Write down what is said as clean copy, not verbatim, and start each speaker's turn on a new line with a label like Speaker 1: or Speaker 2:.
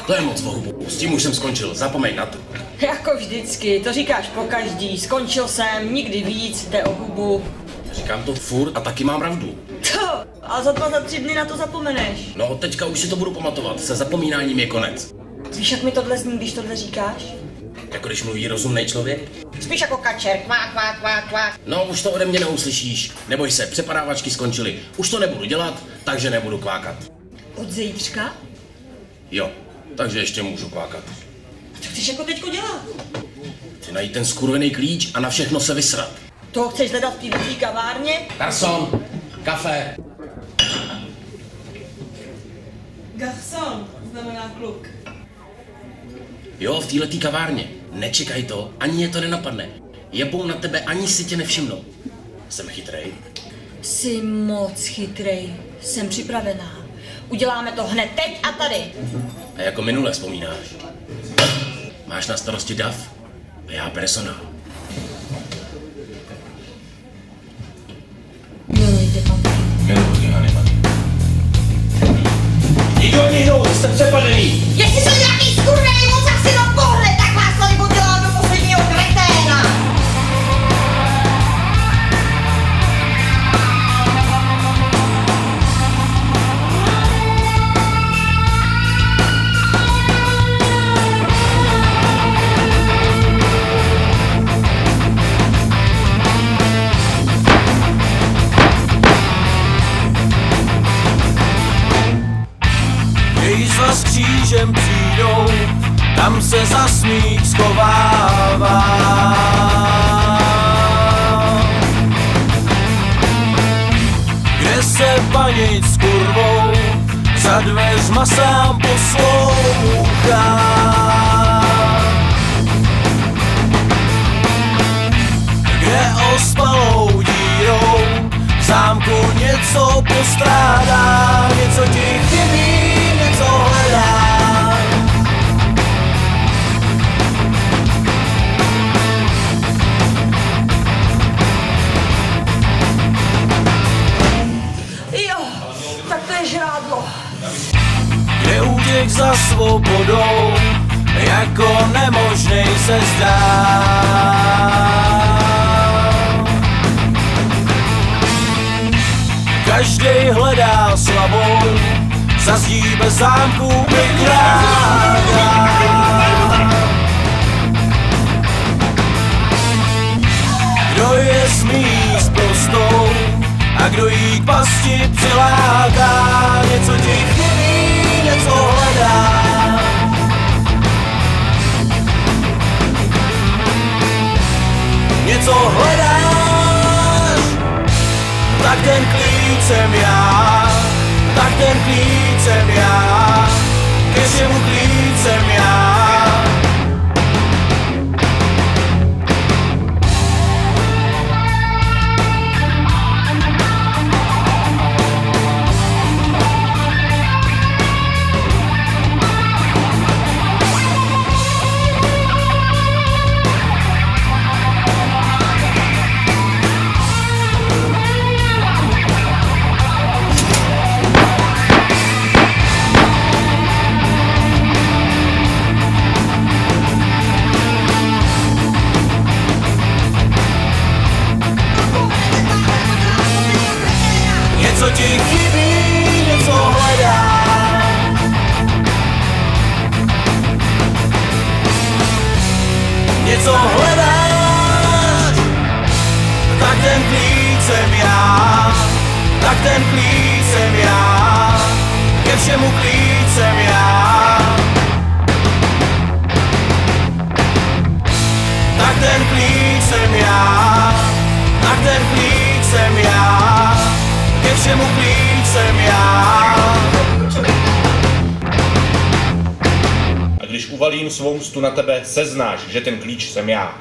Speaker 1: To je moc vohubu, s tím už jsem skončil, zapomeň na to.
Speaker 2: Jako vždycky, to říkáš pokaždý, skončil jsem, nikdy víc, jde o hubu.
Speaker 1: Říkám to furt a taky mám pravdu.
Speaker 2: To, a za 3 dny na to zapomeneš.
Speaker 1: No, teďka už si to budu pamatovat, se zapomínáním je konec.
Speaker 2: Víš, jak mi tohle zní, když tohle říkáš?
Speaker 1: Jako když mluví rozumnej člověk?
Speaker 2: Spíš jako kačer, kvák, kvák, kvák, kvák.
Speaker 1: No, už to ode mě neuslyšíš. Neboj se, přepadávačky skončily. Už to nebudu dělat, takže nebudu kvákat.
Speaker 2: Od zítřka?
Speaker 1: Jo, takže ještě můžu kvákat.
Speaker 2: Co chceš jako teďko dělat?
Speaker 1: Chci najít ten skurvený klíč a na všechno se vysrat.
Speaker 2: To chceš hledat v této kavárně?
Speaker 1: Garçon, kafe.
Speaker 2: Garçon znamená kluk.
Speaker 1: Jo, v této kavárně. Nečekaj to, ani je to nenapadne. Jebou na tebe, ani si tě nevšimnou. Jsem chytrej.
Speaker 2: Jsi moc chytrej. Jsem připravená. Uděláme to hned teď a tady.
Speaker 1: A jako minule vzpomínáš. Máš na starosti DAF a já personál.
Speaker 2: Miluji tě, pan.
Speaker 1: Miluji tě, Hannibal. Nikdo, jste přepadený!
Speaker 2: Jestli jsou nějaký skurvený mocák si do pohled, tak vás tady budu dělat do posledního kreténa!
Speaker 3: S křížem přijdou, tam se za smích schovává. Kde se panic s kurvou za dveřma sám poslouchá. Kde ospalou dírou v zámku něco postrádá, něco ti chybí, něco hledá.
Speaker 2: Jo, tak to je žrádlo.
Speaker 3: Kde útěk za svobodou jako nemožnej se zdá. Každej hledá slabou, za zdí bez zámku vykrádá. Kdo je smí s prostou a kdo jí k pasti přiláká. Něco ti chybí, něco hledá. Něco hledáš, tak ten klíč jsem já. Tak ten klíč jsem já, ke všemu klíč jsem já. Něco ti chybí, něco hledám. Něco hledáš, tak ten klíč jsem já. Tak ten klíč jsem já, ke všemu klíč jsem já. Tak ten klíč jsem já, tak ten klíč jsem já. Ke všemu klíč jsem já.
Speaker 4: A když uvalím svou mstu na tebe, seznáš, že ten klíč jsem já.